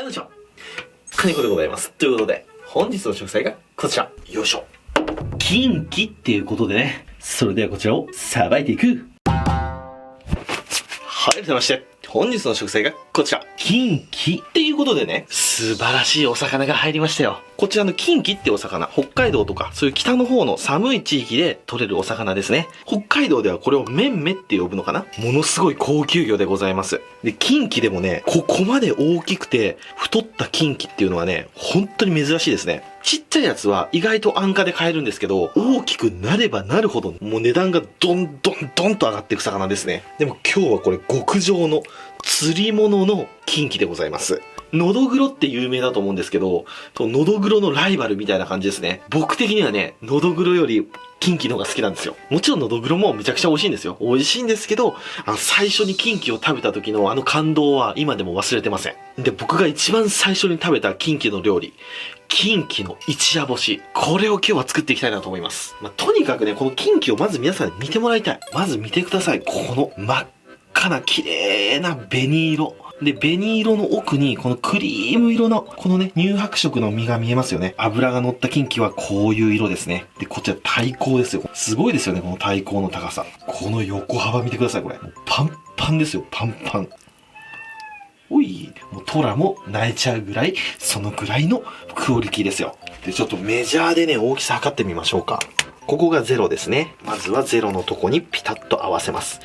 こんにちは。カニコでございます。ということで、本日の食材がこちら。よいしょ。キンキっていうことでね。それではこちらをさばいていく。はい、改めまして、本日の食材がこちら。キンキっていうことでね、素晴らしいお魚が入りましたよ。こちらのキンキってお魚、北海道とかそういう北の方の寒い地域で取れるお魚ですね。北海道ではこれをメンメって呼ぶのかな。ものすごい高級魚でございます。で、キンキでもね、ここまで大きくて太ったキンキっていうのはね、本当に珍しいですね。ちっちゃいやつは意外と安価で買えるんですけど、大きくなればなるほどもう値段がどんどんと上がっていく魚ですね。でも今日はこれ極上の釣り物のキンキでございます。ノドグロって有名だと思うんですけど、ノドグロのライバルみたいな感じですね。僕的にはね、ノドグロよりキンキの方が好きなんですよ。もちろんノドグロもめちゃくちゃ美味しいんですよ。美味しいんですけど、最初にキンキを食べた時の感動は今でも忘れてません。で、僕が一番最初に食べたキンキの料理、キンキの一夜干し。これを今日は作っていきたいなと思います。とにかくね、このキンキをまず皆さんに見てもらいたい。まず見てください。この真っ赤な綺麗な紅色。で、紅色の奥に、このクリーム色の、このね、乳白色の身が見えますよね。脂が乗ったキンキはこういう色ですね。で、こちら太鼓ですよ。すごいですよね、この太鼓の高さ。この横幅見てください、これ。もうパンパンですよ、パンパン。おい、もうトラも泣いちゃうぐらい、そのぐらいのクオリティですよ。で、ちょっとメジャーでね、大きさ測ってみましょうか。ここが0ですね。まずは0のとこにピタッと合わせます。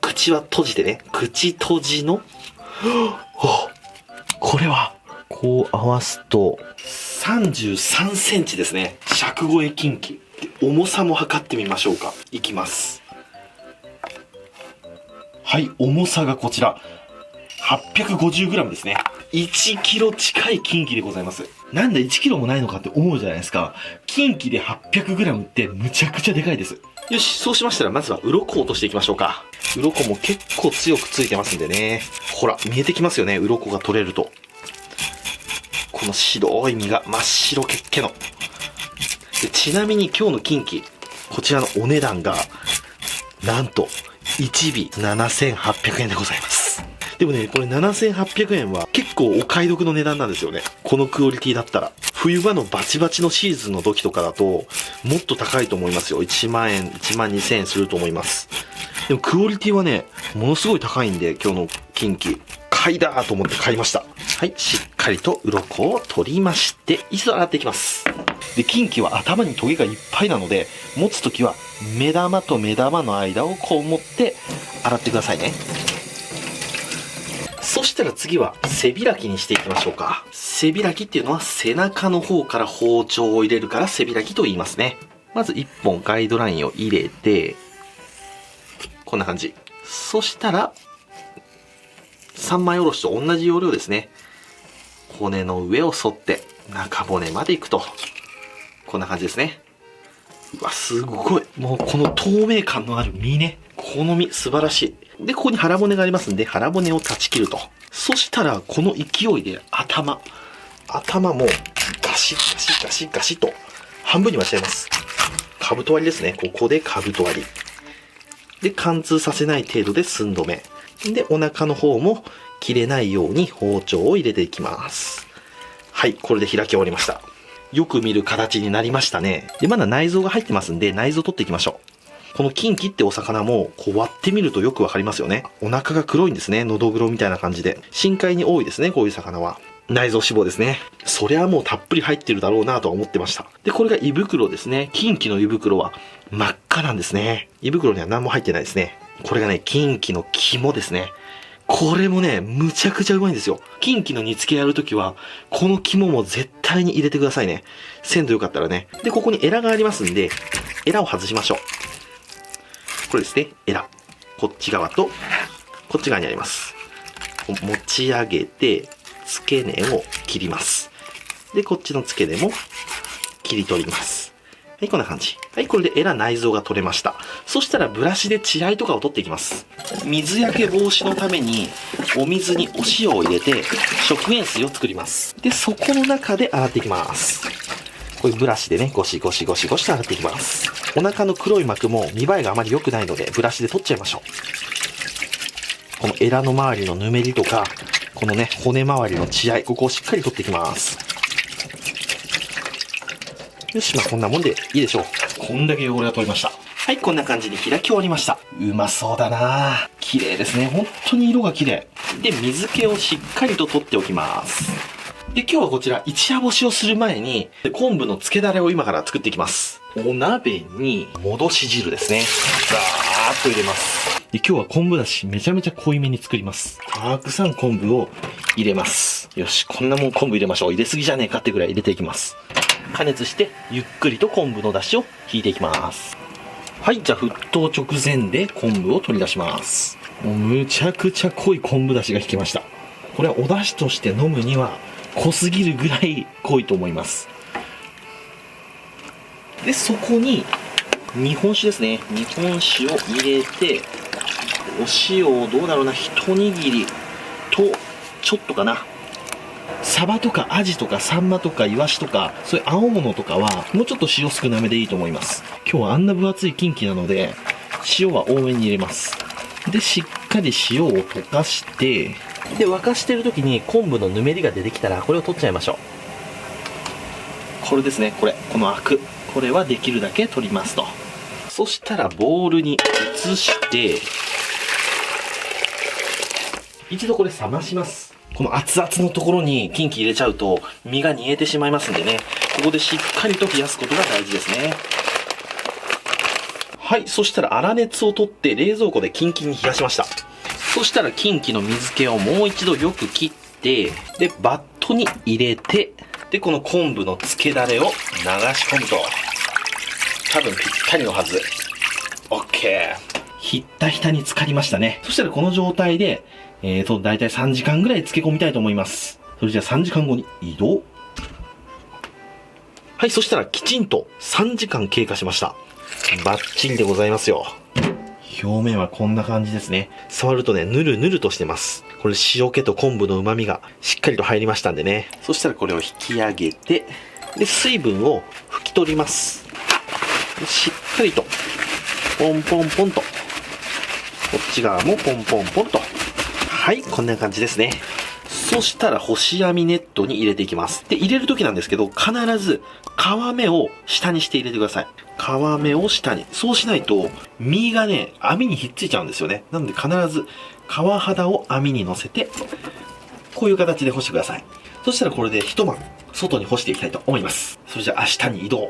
口は閉じてね、口閉じの、これは、こう合わすと、33センチですね。尺超えキンキ。重さも測ってみましょうか。いきます。はい、重さがこちら。850g ですね。1キロ近いキンキでございます。なんで1キロもないのかって思うじゃないですか。キンキで 800g ってむちゃくちゃでかいです。よし、そうしましたらまずは鱗を落としていきましょうか。鱗も結構強くついてますんでね。ほら、見えてきますよね。鱗が取れると。この白い身が真っ白けっけの。で、ちなみに今日のキンキ、こちらのお値段が、なんと、1尾7800円でございます。でもね、これ7800円は結構お買い得の値段なんですよね。このクオリティだったら。冬場のバチバチのシーズンの時とかだと、もっと高いと思いますよ。1万円、1万2000円すると思います。でもクオリティはね、ものすごい高いんで、今日のキンキ、買いだーと思って買いました。はい、しっかりと鱗を取りまして、一度洗っていきます。で、キンキは頭にトゲがいっぱいなので、持つときは目玉と目玉の間をこう持って洗ってくださいね。そしたら次は背開きにしていきましょうか。背開きっていうのは背中の方から包丁を入れるから背開きと言いますね。まず1本ガイドラインを入れて、こんな感じ。そしたら、3枚おろしと同じ要領ですね。骨の上を沿って中骨まで行くと。こんな感じですね。うわ、すごい。もうこの透明感のある身ね。この身、素晴らしい。で、ここに腹骨がありますんで、腹骨を断ち切ると。そしたら、この勢いで頭もガシッガシッガシッガシッと半分に割っちゃいます。カブト割りですね。ここでカブト割り。で、貫通させない程度で寸止め。で、お腹の方も切れないように包丁を入れていきます。はい、これで開き終わりました。よく見る形になりましたね。で、まだ内臓が入ってますんで、内臓取っていきましょう。このキンキってお魚も、こう割ってみるとよくわかりますよね。お腹が黒いんですね。ノドグロみたいな感じで。深海に多いですね、こういう魚は。内臓脂肪ですね。そりゃもうたっぷり入ってるだろうなとは思ってました。で、これが胃袋ですね。キンキの胃袋は真っ赤なんですね。胃袋には何も入ってないですね。これがね、キンキの肝ですね。これもね、むちゃくちゃうまいんですよ。キンキの煮付けやるときは、この肝も絶対に入れてくださいね。鮮度よかったらね。で、ここにエラがありますんで、エラを外しましょう。これですね、エラ。こっち側と、こっち側にあります。持ち上げて、付け根を切ります。で、こっちの付け根も切り取ります。はい、こんな感じ。はい、これでエラ内臓が取れました。そしたらブラシで血合いとかを取っていきます。水焼け防止のために、お水にお塩を入れて、食塩水を作ります。で、そこの中で洗っていきます。こういうブラシでね、ゴシゴシゴシゴシと洗っていきます。お腹の黒い膜も見栄えがあまり良くないので、ブラシで取っちゃいましょう。このエラの周りのぬめりとか、このね、骨周りの血合い、ここをしっかり取っていきます。よし、まあこんなもんでいいでしょう。こんだけ汚れが取れました。はい、こんな感じに開き終わりました。うまそうだな。綺麗ですね。本当に色が綺麗。で、水気をしっかりと取っておきます。で、今日はこちら、一夜干しをする前に、昆布の漬けだれを今から作っていきます。お鍋に、戻し汁ですね。ザーッと入れます。で、今日は昆布だし、めちゃめちゃ濃いめに作ります。たくさん昆布を入れます。よし、こんなもん昆布入れましょう。入れすぎじゃねえかってぐらい入れていきます。加熱して、ゆっくりと昆布の出汁を引いていきます。はい、じゃあ沸騰直前で昆布を取り出します。もうむちゃくちゃ濃い昆布出汁が引きました。これはお出汁として飲むには濃すぎるぐらい濃いと思います。で、そこに日本酒ですね。日本酒を入れて、お塩をどうだろうな、一握りとちょっとかな。サバとかアジとかサンマとかイワシとか、そういう青物とかはもうちょっと塩少なめでいいと思います。今日はあんな分厚いキンキなので、塩は多めに入れます。で、しっかり塩を溶かして、で、沸かしてる時に昆布のぬめりが出てきたら、これを取っちゃいましょう。これですね、このアク。これはできるだけ取りますと。そしたらボウルに移して、一度これ冷まします。この熱々のところにキンキ入れちゃうと身が煮えてしまいますんでね、ここでしっかりと冷やすことが大事ですね。はい、そしたら粗熱を取って冷蔵庫でキンキンに冷やしました。そしたらキンキの水気をもう一度よく切って、で、バットに入れて、で、この昆布の漬けだれを流し込むと、多分ぴったりのはず。OK。ひったひたに浸かりましたね。そしたらこの状態で、だいたい3時間ぐらい漬け込みたいと思います。それじゃあ3時間後に移動。はい、そしたらきちんと3時間経過しました。バッチリでございますよ。表面はこんな感じですね。触るとね、ぬるぬるとしてます。これ塩気と昆布の旨味がしっかりと入りましたんでね。そしたらこれを引き上げて、で、水分を拭き取ります。しっかりと、ポンポンポンと。こっち側もポンポンポンと。はい、こんな感じですね。そしたら干し網ネットに入れていきます。で、入れるときなんですけど、必ず皮目を下にして入れてください。皮目を下に。そうしないと、身がね、網にひっついちゃうんですよね。なので必ず皮肌を網に乗せて、こういう形で干してください。そしたらこれで一晩、外に干していきたいと思います。それじゃあ明日に移動。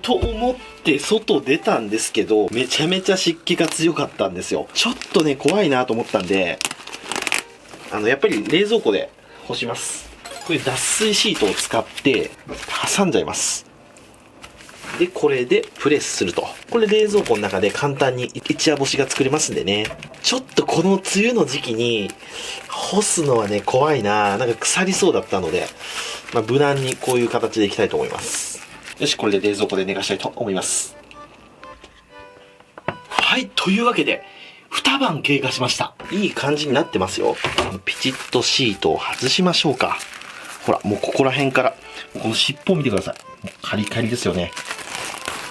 と思って外出たんですけど、めちゃめちゃ湿気が強かったんですよ。ちょっとね、怖いなと思ったんで、やっぱり冷蔵庫で干します。これ脱水シートを使って挟んじゃいます。で、これでプレスすると。これ冷蔵庫の中で簡単に一夜干しが作れますんでね。ちょっとこの梅雨の時期に干すのはね、怖いな。なんか腐りそうだったので、無難にこういう形でいきたいと思います。よし、これで冷蔵庫で寝かしたいと思います。はい、というわけで、2晩経過しました。いい感じになってますよ。ピチッとシートを外しましょうか。ほら、もうここら辺から、この尻尾を見てください。もうカリカリですよね。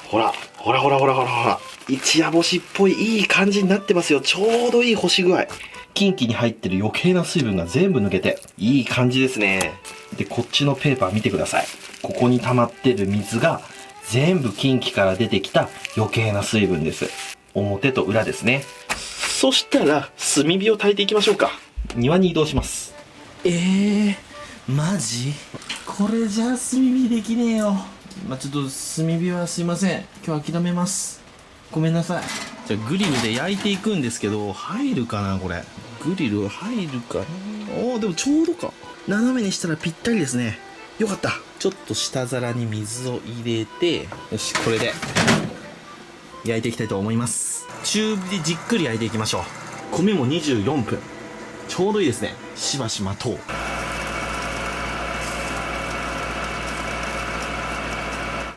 ほら、ほらほらほらほらほら。一夜干しっぽいいい感じになってますよ。ちょうどいい干し具合。キンキに入ってる余計な水分が全部抜けて、いい感じですね。で、こっちのペーパー見てください。ここに溜まってる水が全部キンキから出てきた余計な水分です。表と裏ですね。そしたら炭火を焚いていきましょうか。庭に移動します。マジ？これじゃあ炭火できねえよ。ちょっと炭火はすいません。今日諦めます。ごめんなさい。じゃあグリルで焼いていくんですけど、入るかなこれ。グリル入るかな。でもちょうどか。斜めにしたらぴったりですね。よかった。ちょっと下皿に水を入れて、よし、これで焼いていきたいと思います。中火でじっくり焼いていきましょう。米も24分。ちょうどいいですね。しばし待とう。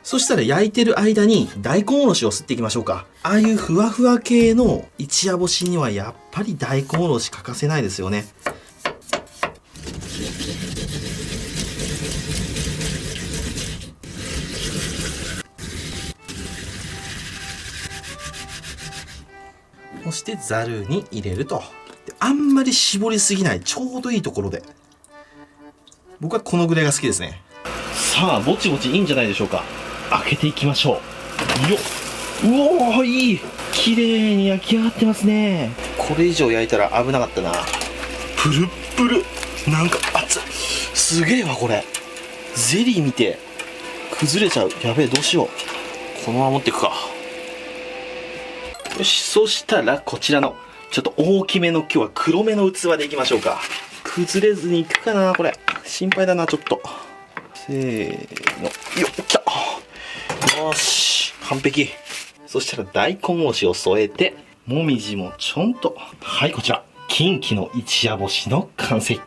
そしたら焼いてる間に大根おろしを吸っていきましょうか。ああいうふわふわ系の一夜干しにはやっぱり大根おろし欠かせないですよね。そしてざるに入れると。で、あんまり絞りすぎない、ちょうどいいところで。僕はこのぐらいが好きですね。さあ、ぼちぼちいいんじゃないでしょうか。開けていきましょう。よっ。うおー、いい。綺麗に焼き上がってますね。これ以上焼いたら危なかったな。プルップル。なんか熱い。すげえわ、これ。ゼリー見て崩れちゃう。やべえ、どうしよう。このまま持っていくか。よし、そしたらこちらのちょっと大きめの今日は黒めの器でいきましょうか。崩れずにいくかな、これ。心配だな、ちょっと。せーの。よっ、きた。よし、完璧。そしたら大根おしを添えて、もみじもちょんと。はい、こちら。キンキの一夜干しの完成。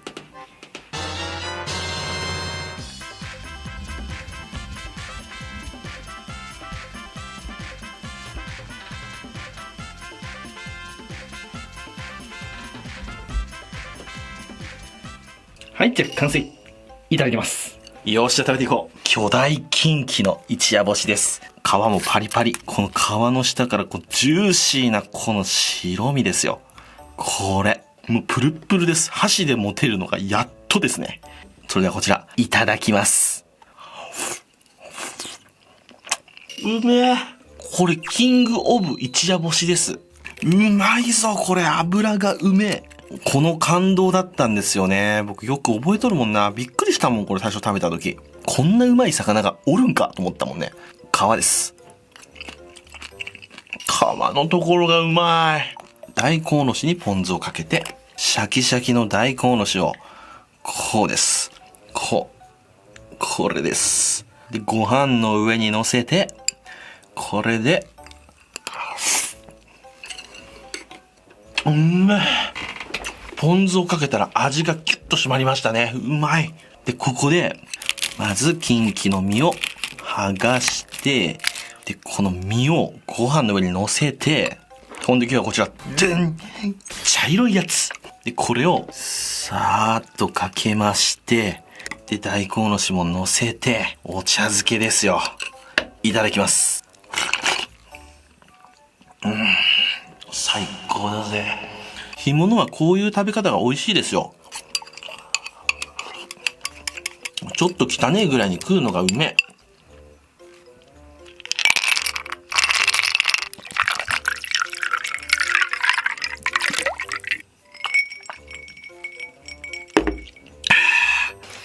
はい、じゃあ完成。いただきます。よっしゃ、食べていこう。巨大キンキの一夜干しです。皮もパリパリ。この皮の下からこうジューシーなこの白身ですよ。これ、もうプルップルです。箸で持てるのがやっとですね。それではこちら、いただきます。うめえ。これ、キングオブ一夜干しです。うまいぞ、これ。油がうめえ。この感動だったんですよね。僕よく覚えとるもんな。びっくりしたもん、これ最初食べた時。こんなうまい魚がおるんかと思ったもんね。皮です。皮のところがうまい。大根おろしにポン酢をかけて、シャキシャキの大根おろしを、こうです。これです。で、ご飯の上に乗せて、これで、うめえ。ポン酢をかけたら味がキュッと締まりましたね。うまい。で、ここで、まずキンキの身を剥がして、で、この身をご飯の上に乗せて、ほんで今日はこちら、でん、茶色いやつ。で、これを、さーっとかけまして、で、大根おろしも乗せて、お茶漬けですよ。いただきます。最高だぜ。干物はこういう食べ方が美味しいですよ。ちょっと汚ねえぐらいに食うのがうめえ。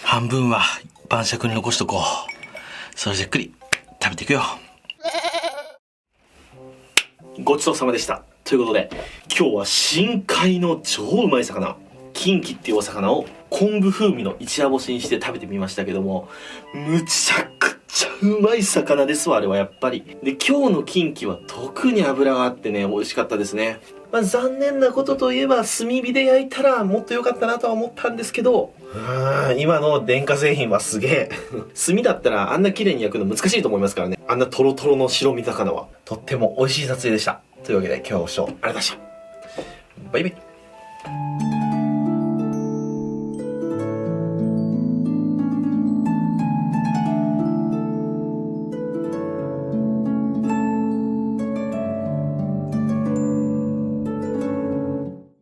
半分は晩酌に残しとこう。それじっくり食べていくよ。ごちそうさまでした。ということで、今日は深海の超うまい魚、キンキっていうお魚を昆布風味の一夜干しにして食べてみましたけども、むちゃくちゃうまい魚ですわ、あれはやっぱり。で、今日のキンキは特に脂があってね、美味しかったですね。まあ、残念なことといえば、炭火で焼いたらもっと良かったなとは思ったんですけど、今の電化製品はすげえ。炭だったらあんな綺麗に焼くの難しいと思いますからね。あんなトロトロの白身魚は。とっても美味しい撮影でした。というわけで今日はご視聴ありがとうございました。バイバイ。